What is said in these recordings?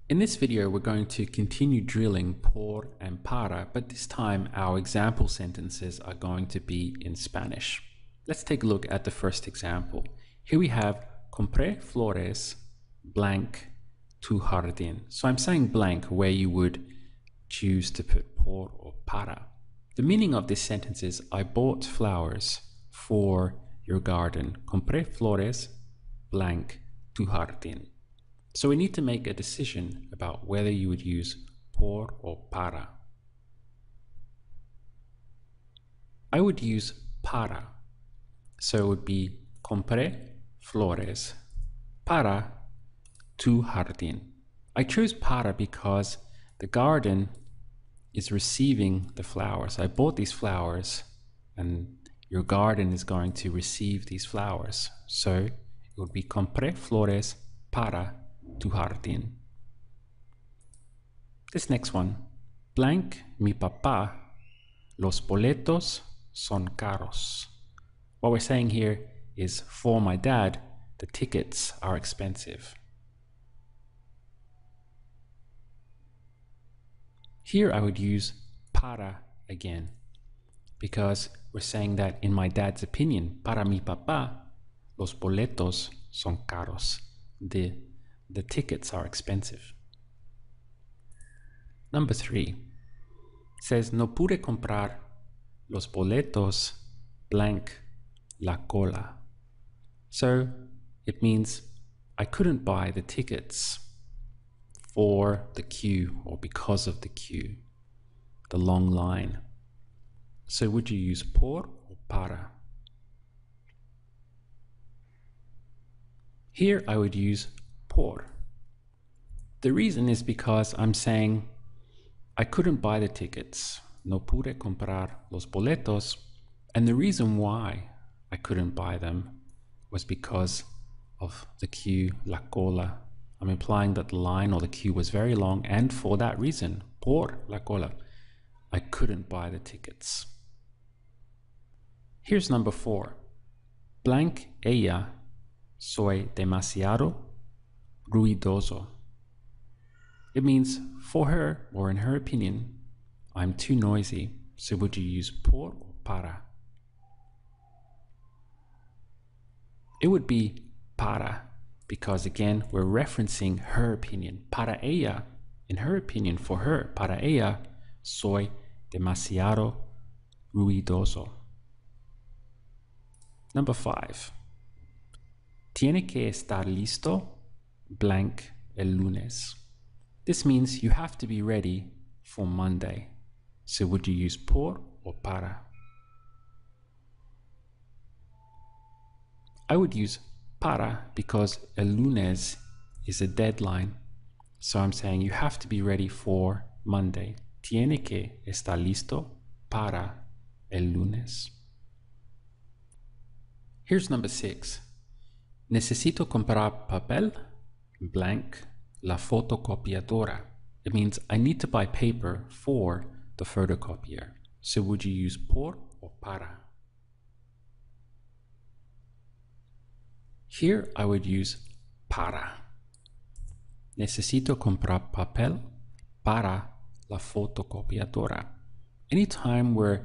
In this video, we're going to continue drilling por and para, but this time our example sentences are going to be in Spanish. Let's take a look at the first example. Here we have, compré flores blank tu jardín. So I'm saying blank where you would choose to put por or para. The meaning of this sentence is, I bought flowers for your garden. Compré flores blank tu jardín. So we need to make a decision about whether you would use por or para. I would use para. So it would be compré flores para tu jardín. I chose para because the garden is receiving the flowers. I bought these flowers and your garden is going to receive these flowers. So it would be compré flores para tu jardín. This next one, blank mi papá, los boletos son caros. What we're saying here is, for my dad, the tickets are expensive. Here I would use para again, because we're saying that in my dad's opinion, para mi papá, los boletos son caros. The tickets are expensive. Number 3 says, no pude comprar los boletos blank la cola. So it means I couldn't buy the tickets for the queue or because of the queue, the long line. So would you use por or para? Here I would use por. The reason is because I'm saying I couldn't buy the tickets. No pude comprar los boletos. And the reason why I couldn't buy them was because of the queue, la cola. I'm implying that the line or the queue was very long, and for that reason, por la cola, I couldn't buy the tickets. Here's number 4. Blank ella, soy demasiado ruidoso. It means for her, or in her opinion, I'm too noisy. So would you use por or para? It would be para, because again, we're referencing her opinion. Para ella, in her opinion, for her, para ella, soy demasiado ruidoso. Number 5. Tiene que estar listo blank el lunes. This means you have to be ready for Monday. So would you use por or para? I would use para because el lunes is a deadline. So I'm saying you have to be ready for Monday. Tiene que estar listo para el lunes. Here's number 6. Necesito comprar papel blank la fotocopiadora. It means I need to buy paper for the photocopier. So would you use por or para? Here I would use para. Necesito comprar papel para la fotocopiadora. Anytime we're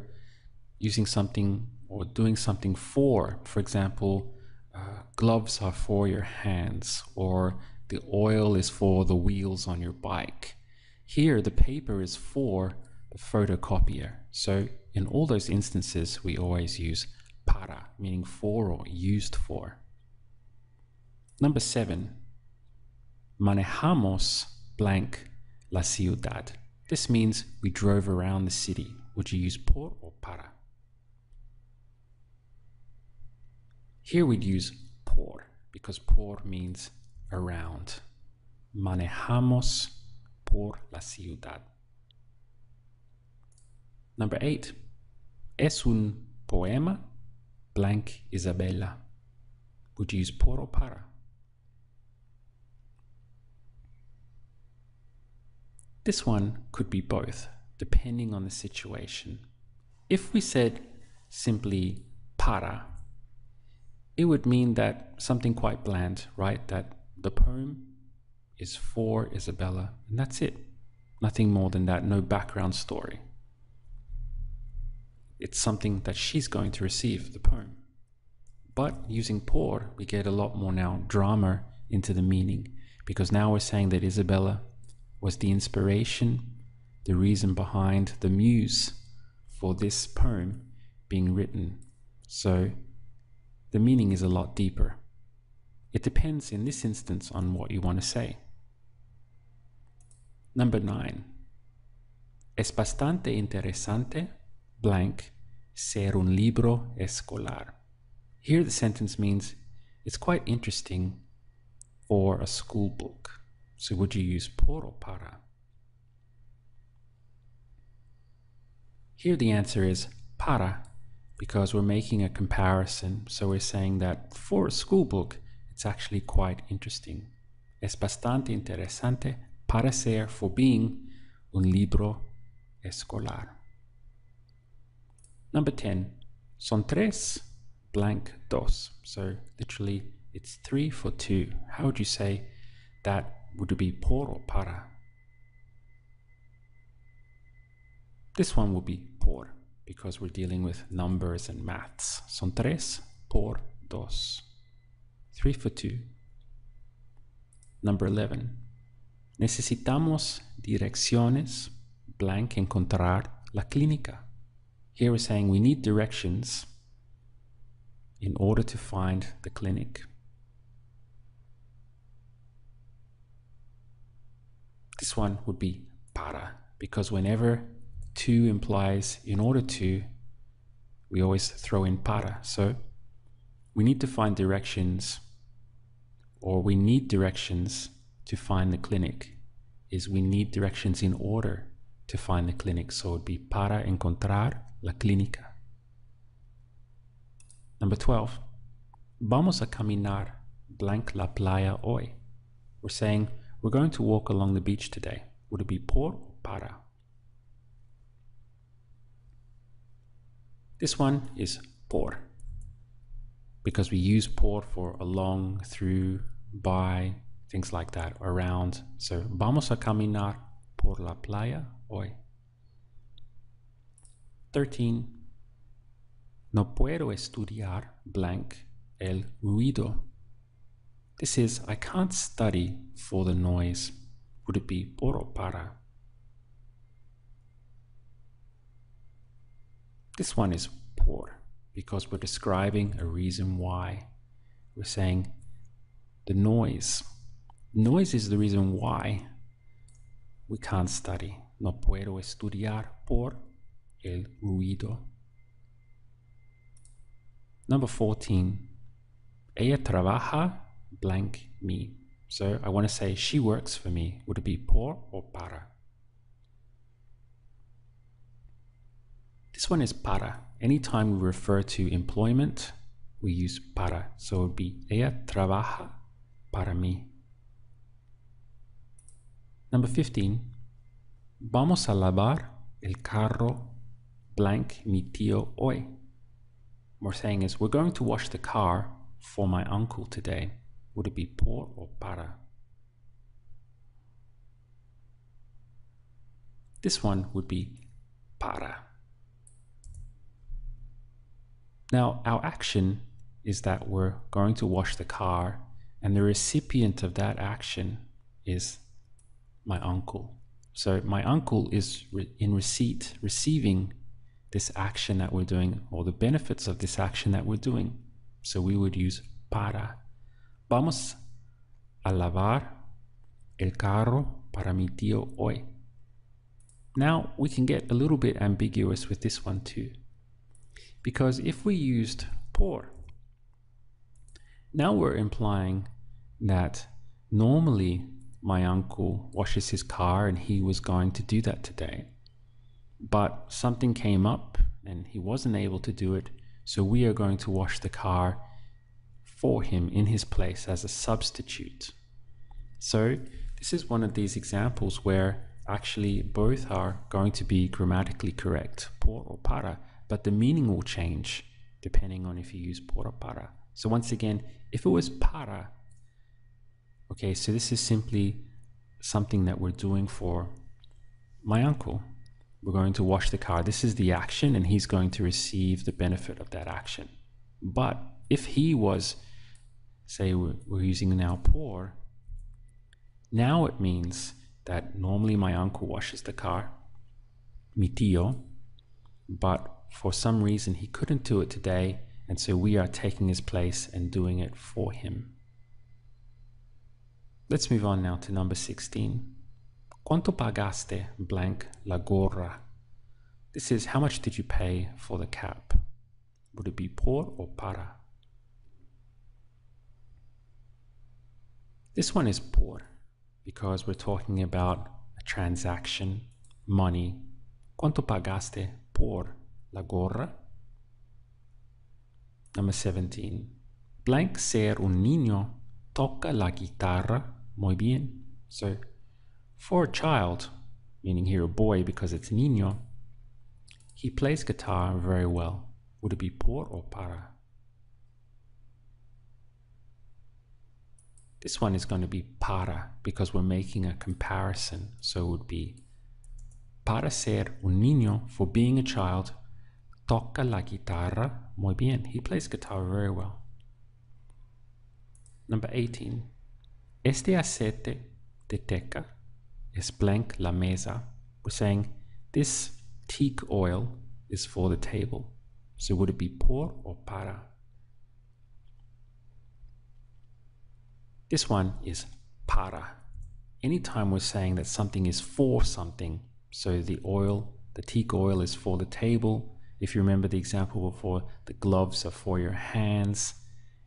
using something or doing something for example, gloves are for your hands, or the oil is for the wheels on your bike. Here, the paper is for the photocopier. So in all those instances, we always use para, meaning for or used for. Number 7, manejamos blank la ciudad. This means we drove around the city. Would you use por or para? Here we'd use por, because por means around. Manejamos por la ciudad. Number 8. Es un poema blank Isabella. Would you use por or para? This one could be both, depending on the situation. If we said simply para, it would mean that something quite bland, right? That the poem is for Isabella, and that's it. Nothing more than that, no background story. It's something that she's going to receive, the poem. But using por, we get a lot more now drama into the meaning, because now we're saying that Isabella was the inspiration, the reason behind, the muse for this poem being written. So the meaning is a lot deeper. It depends in this instance on what you want to say. Number 9. Es bastante interesante, blank, ser un libro escolar. Here the sentence means it's quite interesting for a school book. So would you use por or para? Here the answer is para, because we're making a comparison. So we're saying that for a school book, it's actually quite interesting. Es bastante interesante para ser, for being, un libro escolar. Number 10. Son tres, blank, dos. So literally it's 3 for 2. How would you say that? Would it be por or para? This one will be por, because we're dealing with numbers and maths. Son tres por dos. 3 for 2. Number 11. Necesitamos direcciones, blank, encontrar la clínica. Here we're saying we need directions in order to find the clinic. This one would be para, because whenever to implies in order to, we always throw in para. So we need to find directions, or we need directions to find the clinic, is we need directions in order to find the clinic. So it would be para encontrar la clínica. Number 12. Vamos a caminar, blank, la playa hoy. We're saying we're going to walk along the beach today. Would it be por or para? This one is por, because we use por for along, through, by, things like that, around. So vamos a caminar por la playa hoy. 13. No puedo estudiar, blank, el ruido. This is, I can't study for the noise. Would it be por or para? This one is por, because we're describing a reason why. We're saying the noise. Noise is the reason why we can't study. No puedo estudiar por el ruido. Number 14. Ella trabaja, blank, me. So I want to say she works for me. Would it be por or para? This one is para. Anytime we refer to employment, we use para. So it would be ella trabaja para mí. Number 15. Vamos a lavar el carro, blank, mi tío hoy. What we're saying is we're going to wash the car for my uncle today. Would it be por or para? This one would be para. Now, our action is that we're going to wash the car, and the recipient of that action is my uncle. So my uncle is receiving this action that we're doing, or the benefits of this action that we're doing. So we would use para. Vamos a lavar el carro para mi tío hoy. Now we can get a little bit ambiguous with this one too, because if we used por, now we're implying that normally my uncle washes his car and he was going to do that today, but something came up and he wasn't able to do it, so we are going to wash the car for him in his place as a substitute. So this is one of these examples where actually both are going to be grammatically correct, por or para, but the meaning will change depending on if you use por or para. So once again, if it was para, okay, so this is simply something that we're doing for my uncle. We're going to wash the car. This is the action, and he's going to receive the benefit of that action. But if he was, say we're using now por, now it means that normally my uncle washes the car, mi tío, but for some reason he couldn't do it today, and so we are taking his place and doing it for him. Let's move on now to number 16. ¿Cuánto pagaste blank la gorra? This is, how much did you pay for the cap? Would it be por or para? This one is por, because we're talking about a transaction, money. ¿Cuánto pagaste por la gorra? Number 17. Blank ser un niño toca la guitarra muy bien. So, for a child, meaning here a boy because it's niño, he plays guitar very well. Would it be por or para? This one is going to be para because we're making a comparison. So it would be para ser un niño, for being a child, toca la guitarra muy bien. He plays guitar very well. Number 18. Este aceite de teca es blank la mesa. We're saying this teak oil is for the table. So would it be por or para? This one is para. Anytime we're saying that something is for something, so the oil, the teak oil is for the table. If you remember the example before, the gloves are for your hands.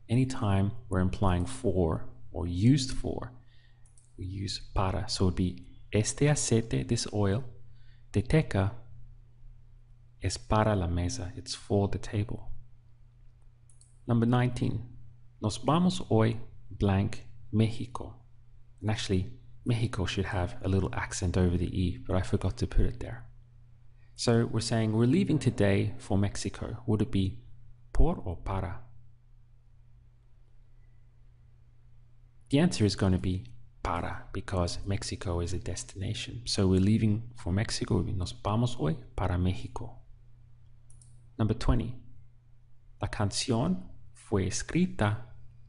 Anytime we're implying for or used for, we use para. So it would be este aceite, this oil, de teca, es para la mesa. It's for the table. Number 19. Nos vamos hoy blank Mexico. And actually, Mexico should have a little accent over the E, but I forgot to put it there. So we're saying we're leaving today for Mexico. Would it be por or para? The answer is going to be para, because Mexico is a destination. So we're leaving for Mexico. Nos vamos hoy para México. Number 20. La canción fue escrita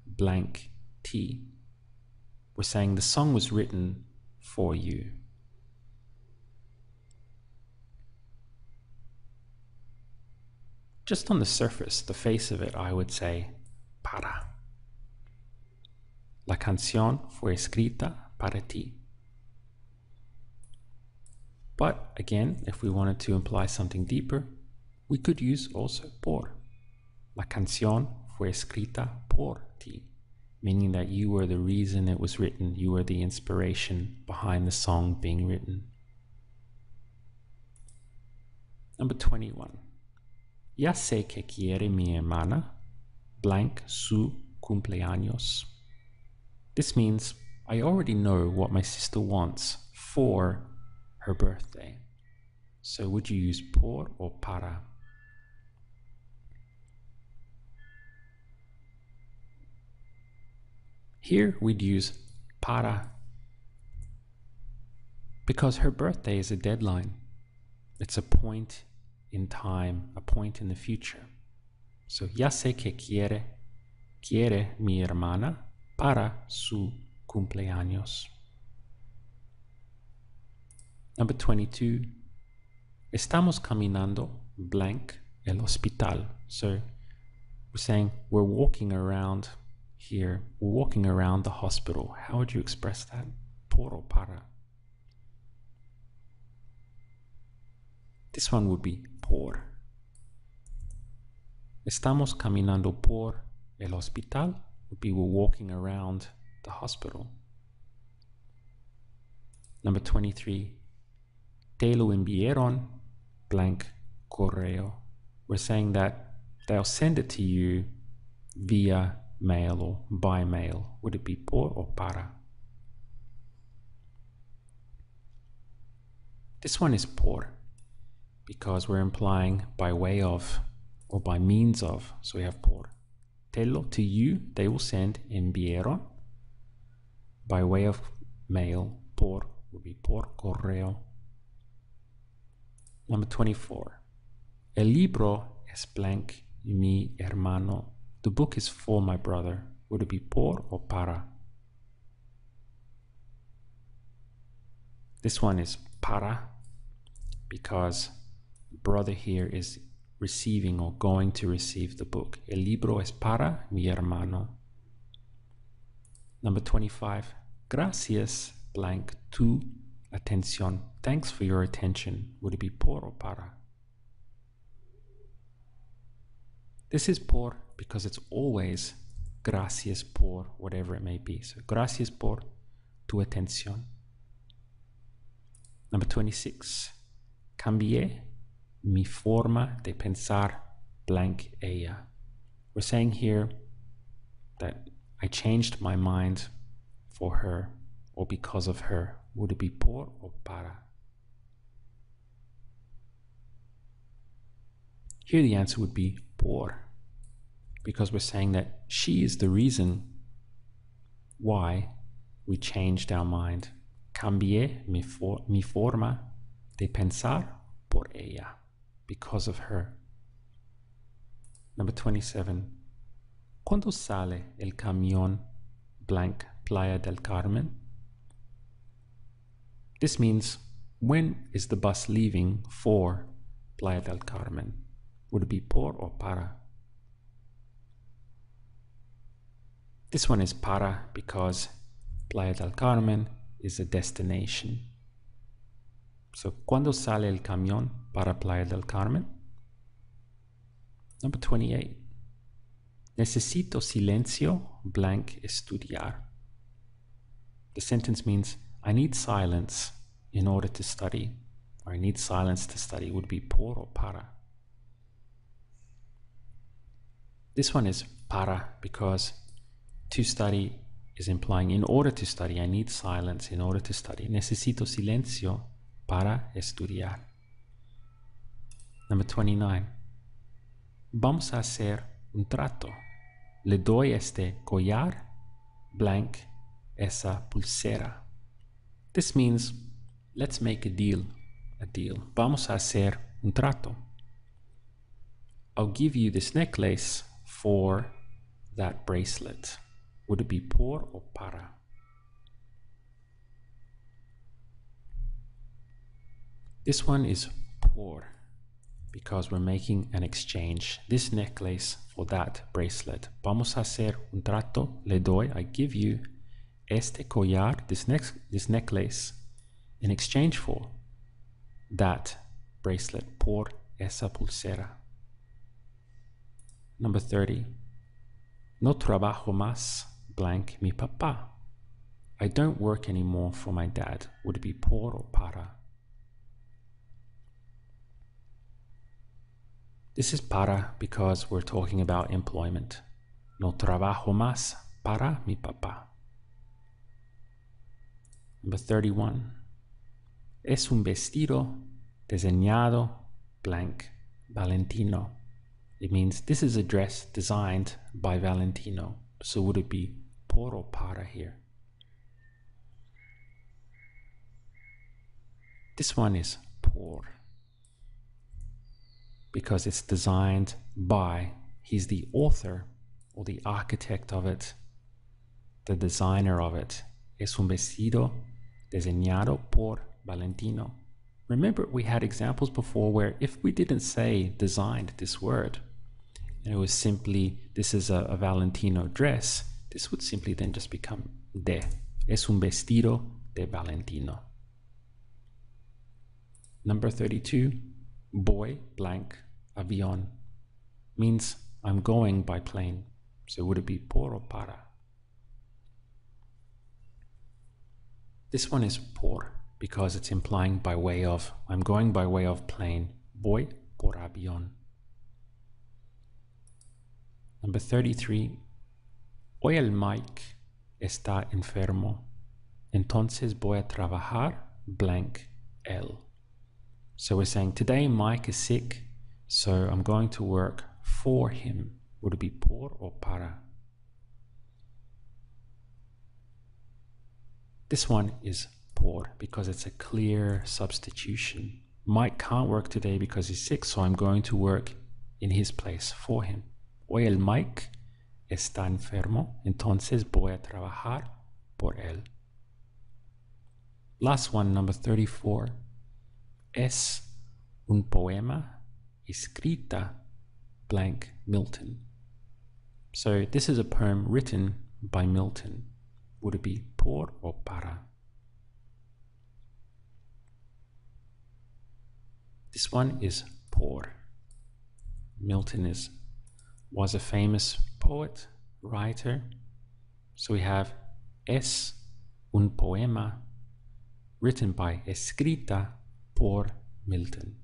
blank T. We're saying the song was written for you. Just on the surface, the face of it, I would say para. La canción fue escrita para ti. But again, if we wanted to imply something deeper, we could use also por. La canción fue escrita por ti, meaning that you were the reason it was written, you were the inspiration behind the song being written. Number 21. Ya sé que quiere mi hermana, blank su cumpleaños. This means I already know what my sister wants for her birthday. So would you use por or para? Here we'd use para because her birthday is a deadline. It's a point in time, a point in the future. So ya sé que quiere mi hermana para su cumpleaños. Number 22. Estamos caminando blank el hospital. So we're saying we're walking around here. We're walking around the hospital. How would you express that? Por or para? This one would be por. Estamos caminando por el hospital would be we're walking around the hospital. Number 23. Te lo enviaron blank correo. We're saying that they'll send it to you via mail or by mail. Would it be por or para? This one is por because we're implying by way of or by means of. So we have por. Telo, to you, they will send enviaron by way of mail por would be por correo. Number 24. El libro es blank mi hermano. The book is for my brother. Would it be por or para? This one is para because brother here is receiving or going to receive the book. El libro es para mi hermano. Number 25. Gracias blank tu atención. Thanks for your attention. Would it be por or para? This is por because it's always gracias por whatever it may be. So gracias por tu atención. Number 26. Cambié mi forma de pensar blank ella. We're saying here that I changed my mind for her or because of her. Would it be por or para? Here the answer would be por, because we're saying that she is the reason why we changed our mind. Cambié mi forma de pensar por ella, because of her. Number 27. ¿Cuándo sale el camión blank Playa del Carmen? This means, when is the bus leaving for Playa del Carmen? Would it be por or para? This one is para because Playa del Carmen is a destination. So, ¿cuándo sale el camión para Playa del Carmen? Number 28. Necesito silencio blank estudiar. The sentence means, I need silence in order to study, or I need silence to study. Would be por or para? This one is para because to study is implying in order to study. I need silence in order to study. Necesito silencio para estudiar. Number 29. Vamos a hacer un trato. Le doy este collar blank esa pulsera. This means, let's make a deal. Vamos a hacer un trato. I'll give you this necklace for that bracelet. Would it be por or para? This one is por because we're making an exchange. This necklace for that bracelet. Vamos a hacer un trato. Le doy, I give you este collar, this necklace, in exchange for that bracelet, por esa pulsera. Number 30. No trabajo más blank mi papá. I don't work anymore for my dad. Would it be por or para? This is para because we're talking about employment. No trabajo más para mi papá. Number 31. Es un vestido diseñado blank Valentino. It means this is a dress designed by Valentino. So would it be por or para here? This one is por because it's designed by, he's the author or the architect of it, the designer of it. Es un vestido diseñado por Valentino. Remember, we had examples before where if we didn't say designed this word, and it was simply, this is a Valentino dress, this would simply then just become de. Es un vestido de Valentino. Number 32, voy blank avión, means I'm going by plane. So would it be por or para? This one is por because it's implying by way of, I'm going by way of plane. Voy por avión. Number 33. Hoy el Mike está enfermo. Entonces voy a trabajar blank él. So we're saying today Mike is sick, so I'm going to work for him. Would it be por or para? This one is por because it's a clear substitution. Mike can't work today because he's sick, so I'm going to work in his place for him. Hoy el Mike está enfermo, entonces voy a trabajar por él. Last one, number 34. Es un poema escrita blank Milton. So this is a poem written by Milton. Would it be por or para? This one is por. Milton was a famous poet, writer. So we have es un poema written by, escrita por Milton.